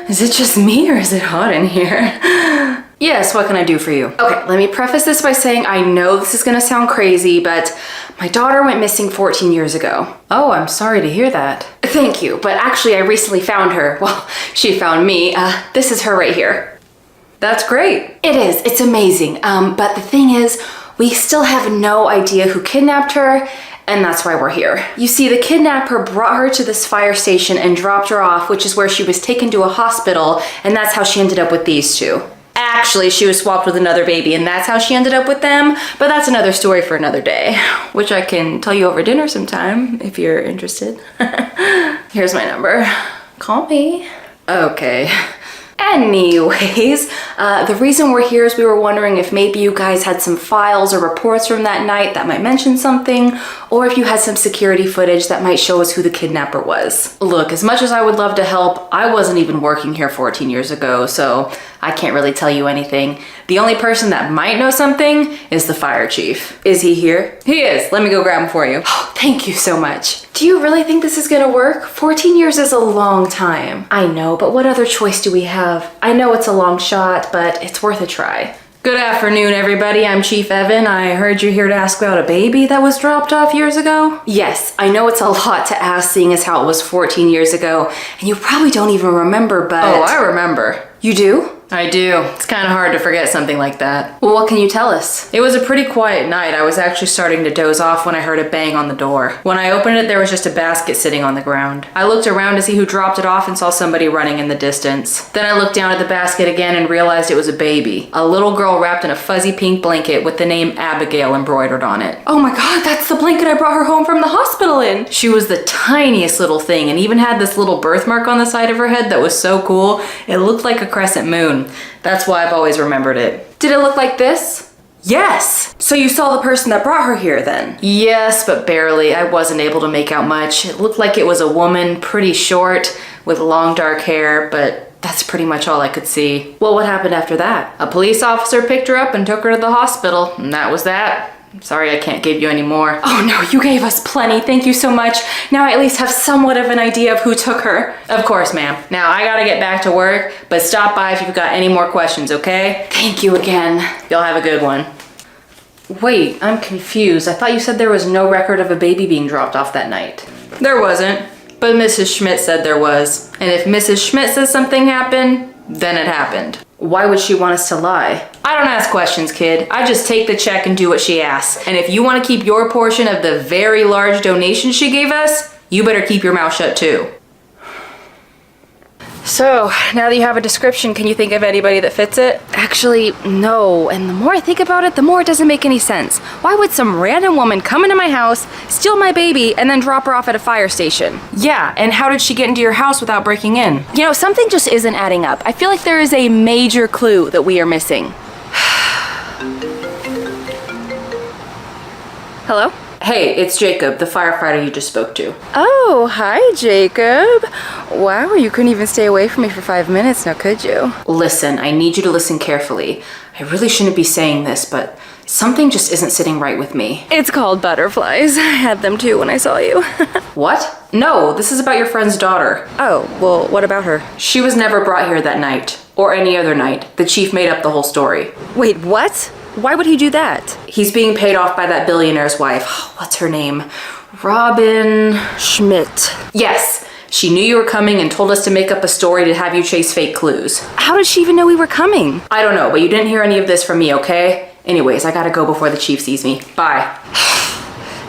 Is it just me or is it hot in here? Yes, what can I do for you? Okay, let me preface this by saying I know this is gonna sound crazy, but my daughter went missing 14 years ago. Oh, I'm sorry to hear that. Thank you, but actually I recently found her. Well, she found me. This is her right here. That's great. It is, it's amazing. But the thing is, we still have no idea who kidnapped her, and that's why we're here. You see, the kidnapper brought her to this fire station and dropped her off, which is where she was taken to a hospital, and that's how she ended up with these two. Actually, she was swapped with another baby, and that's how she ended up with them, but that's another story for another day, which I can tell you over dinner sometime if you're interested. Here's my number. Call me. Okay. Anyways, the reason we're here is we were wondering if maybe you guys had some files or reports from that night that might mention something, or if you had some security footage that might show us who the kidnapper was. Look, as much as I would love to help, I wasn't even working here 14 years ago, so I can't really tell you anything. The only person that might know something is the fire chief. Is he here? He is. Let me go grab him for you. Oh, thank you so much. Do you really think this is gonna work? 14 years is a long time. I know, but what other choice do we have? I know it's a long shot, but it's worth a try. Good afternoon, everybody. I'm Chief Evan. I heard you're here to ask about a baby that was dropped off years ago. Yes, I know it's a lot to ask seeing as how it was 14 years ago, and you probably don't even remember, but... Oh, I remember. You do? I do. It's kind of hard to forget something like that. Well, what can you tell us? It was a pretty quiet night. I was actually starting to doze off when I heard a bang on the door. When I opened it, there was just a basket sitting on the ground. I looked around to see who dropped it off and saw somebody running in the distance. Then I looked down at the basket again and realized it was a baby. A little girl wrapped in a fuzzy pink blanket with the name Abigail embroidered on it. Oh my God, that's the blanket I brought her home from the hospital in. She was the tiniest little thing and even had this little birthmark on the side of her head that was so cool. It looked like a crescent moon. That's why I've always remembered it. Did it look like this? Yes! So you saw the person that brought her here then? Yes, but barely. I wasn't able to make out much. It looked like it was a woman, pretty short, with long dark hair, but that's pretty much all I could see. Well, what happened after that? A police officer picked her up and took her to the hospital, and that was that. Sorry, I can't give you any more. Oh no, you gave us plenty. Thank you so much. Now I at least have somewhat of an idea of who took her. Of course, ma'am. Now I gotta get back to work, but stop by if you've got any more questions, okay? Thank you again. Y'all have a good one. Wait, I'm confused. I thought you said there was no record of a baby being dropped off that night. There wasn't, but Mrs. Schmidt said there was. And if Mrs. Schmidt says something happened, then it happened. Why would she want us to lie? I don't ask questions, kid. I just take the check and do what she asks. And if you want to keep your portion of the very large donation she gave us, you better keep your mouth shut too. So, now that you have a description, can you think of anybody that fits it? Actually, no. And the more I think about it, the more it doesn't make any sense. Why would some random woman come into my house, steal my baby, and then drop her off at a fire station? Yeah, and how did she get into your house without breaking in? You know, something just isn't adding up. I feel like there is a major clue that we are missing. Hello? Hey, it's Jacob, the firefighter you just spoke to. Oh, hi, Jacob. Wow, you couldn't even stay away from me for 5 minutes now, could you? Listen, I need you to listen carefully. I really shouldn't be saying this, but something just isn't sitting right with me. It's called butterflies. I had them too when I saw you. What? No, this is about your friend's daughter. Oh, well, what about her? She was never brought here that night, or any other night. The chief made up the whole story. Wait, what? Why would he do that? He's being paid off by that billionaire's wife. What's her name? Robin Schmidt. Yes. She knew you were coming and told us to make up a story to have you chase fake clues. How did she even know we were coming? I don't know, but you didn't hear any of this from me, okay? Anyways, I gotta go before the chief sees me. Bye.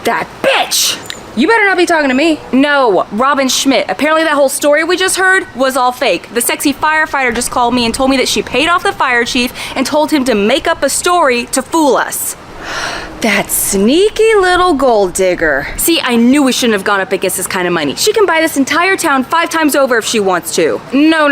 That bitch! You better not be talking to me. No, Robin Schmidt. Apparently that whole story we just heard was all fake. The sexy firefighter just called me and told me that she paid off the fire chief and told him to make up a story to fool us. That sneaky little gold digger. See, I knew we shouldn't have gone up against this kind of money. She can buy this entire town 5 times over if she wants to. No.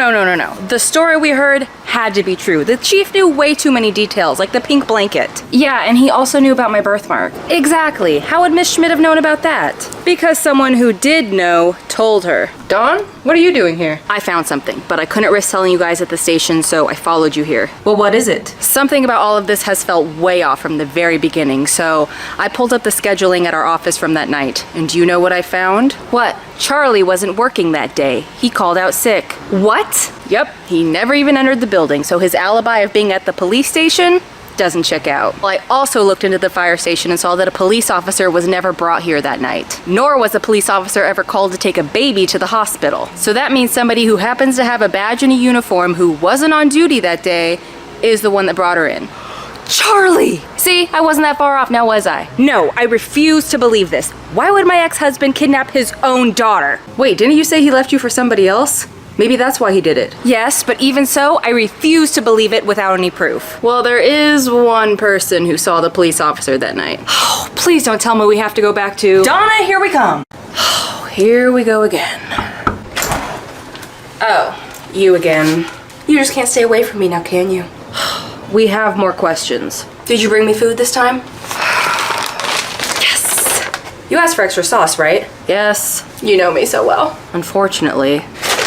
The story we heard had to be true. The chief knew way too many details, like the pink blanket. Yeah, and he also knew about my birthmark. Exactly. How would Miss Schmidt have known about that? Because someone who did know told her. Dawn, what are you doing here? I found something, but I couldn't risk telling you guys at the station, so I followed you here. Well, what is it? Something about all of this has felt way off from the very beginning, so I pulled up the scheduling at our office from that night. And do you know what I found? What? Charlie wasn't working that day. He called out sick. What? Yep, he never even entered the building, so his alibi of being at the police station doesn't check out. Well, I also looked into the fire station and saw that a police officer was never brought here that night. Nor was a police officer ever called to take a baby to the hospital. So that means somebody who happens to have a badge and a uniform who wasn't on duty that day is the one that brought her in. Charlie! See, I wasn't that far off now, was I? No, I refuse to believe this. Why would my ex-husband kidnap his own daughter? Wait, didn't you say he left you for somebody else? Maybe that's why he did it. Yes, but even so, I refuse to believe it without any proof. Well, there is one person who saw the police officer that night. Oh, please don't tell me we have to go back to... Donna, here we come! Oh, here we go again. Oh, you again. You just can't stay away from me now, can you? We have more questions. Did you bring me food this time? Yes! You asked for extra sauce, right? Yes. You know me so well. Unfortunately.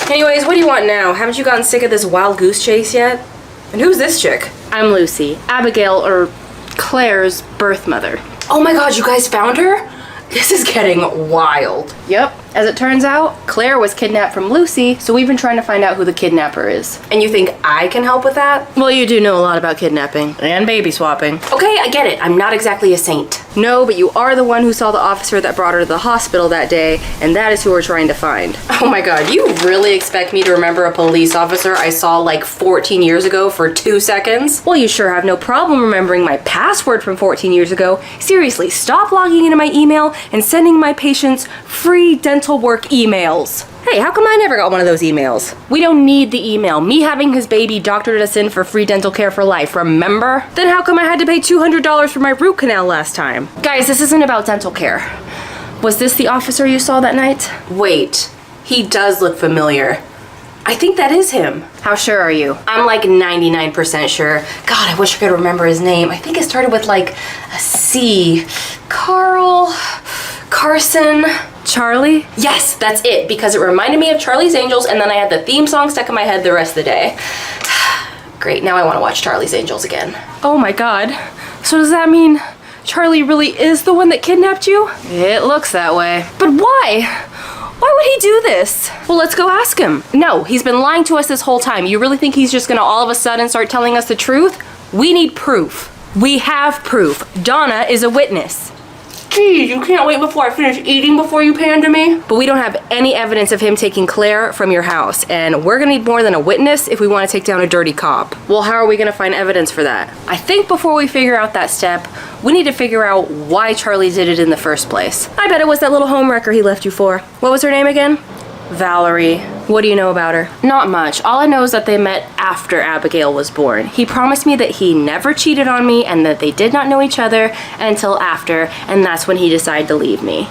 Anyways, what do you want now? Haven't you gotten sick of this wild goose chase yet? And who's this chick? I'm Lucy, Abigail, or Claire's birth mother. Oh my god, you guys found her? This is getting wild. Yep. As it turns out, Claire was kidnapped from Lucy, so we've been trying to find out who the kidnapper is. And you think I can help with that? Well, you do know a lot about kidnapping. And baby swapping. Okay, I get it. I'm not exactly a saint. No, but you are the one who saw the officer that brought her to the hospital that day, and that is who we're trying to find. Oh my god, you really expect me to remember a police officer I saw like 14 years ago for 2 seconds? Well, you sure have no problem remembering my password from 14 years ago. Seriously, stop logging into my email and sending my patients free dental work emails. Hey, how come I never got one of those emails? We don't need the email. Me having his baby doctored us in for free dental care for life, remember? Then how come I had to pay $200 for my root canal last time? Guys, this isn't about dental care. Was this the officer you saw that night? Wait, he does look familiar. I think that is him. How sure are you? I'm like 99% sure. God, I wish I could remember his name. I think it started with like a C. Carson. Charlie? Yes, that's it, because it reminded me of Charlie's Angels, and then I had the theme song stuck in my head the rest of the day. Great, now I want to watch Charlie's Angels again. Oh my god. So does that mean Charlie really is the one that kidnapped you? It looks that way. But why? Why would he do this? Well, let's go ask him. No, he's been lying to us this whole time. You really think he's just gonna all of a sudden start telling us the truth? We need proof. We have proof. Donna is a witness. Geez, you can't wait before I finish eating before you pander me? But we don't have any evidence of him taking Claire from your house, and we're gonna need more than a witness if we want to take down a dirty cop. Well, how are we gonna find evidence for that? I think before we figure out that step, we need to figure out why Charlie did it in the first place. I bet it was that little homewrecker he left you for. What was her name again? Valerie. What do you know about her? Not much. All I know is that they met after Abigail was born. He promised me that he never cheated on me and that they did not know each other until after, and that's when he decided to leave me.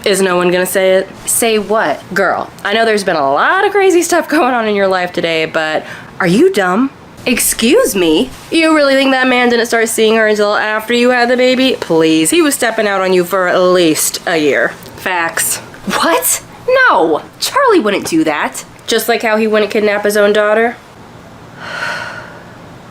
Is no one gonna say it? Say what? Girl, I know there's been a lot of crazy stuff going on in your life today, but are you dumb? Excuse me? You really think that man didn't start seeing her until after you had the baby? Please, he was stepping out on you for at least a year. Facts. What? No, Charlie wouldn't do that. Just like how he wouldn't kidnap his own daughter.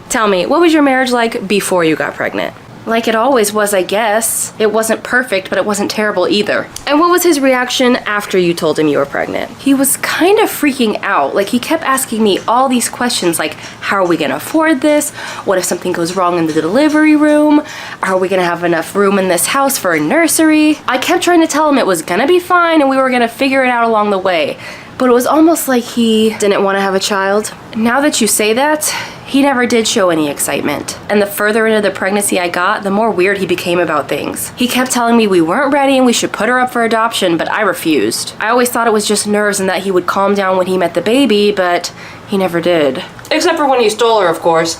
Tell me, what was your marriage like before you got pregnant? Like it always was, I guess. It wasn't perfect, but it wasn't terrible either. And what was his reaction after you told him you were pregnant? He was kind of freaking out. Like, he kept asking me all these questions like, how are we gonna afford this? What if something goes wrong in the delivery room? Are we gonna have enough room in this house for a nursery? I kept trying to tell him it was gonna be fine and we were gonna figure it out along the way. But it was almost like he didn't want to have a child. Now that you say that, he never did show any excitement. And the further into the pregnancy I got, the more weird he became about things. He kept telling me we weren't ready and we should put her up for adoption, but I refused. I always thought it was just nerves and that he would calm down when he met the baby, but he never did. Except for when he stole her, of course.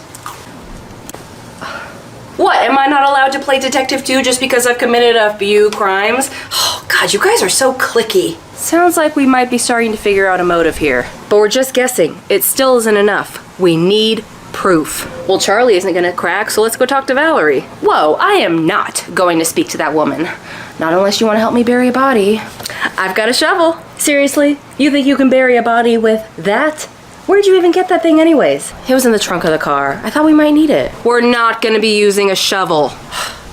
What, am I not allowed to play detective too just because I've committed a few crimes? Oh God, you guys are so cliquey. Sounds like we might be starting to figure out a motive here. But we're just guessing. It still isn't enough. We need proof. Well, Charlie isn't gonna crack, so let's go talk to Valerie. Whoa, I am not going to speak to that woman. Not unless you want to help me bury a body. I've got a shovel. Seriously? You think you can bury a body with that? Where'd you even get that thing anyways? It was in the trunk of the car. I thought we might need it. We're not gonna be using a shovel.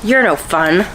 You're no fun.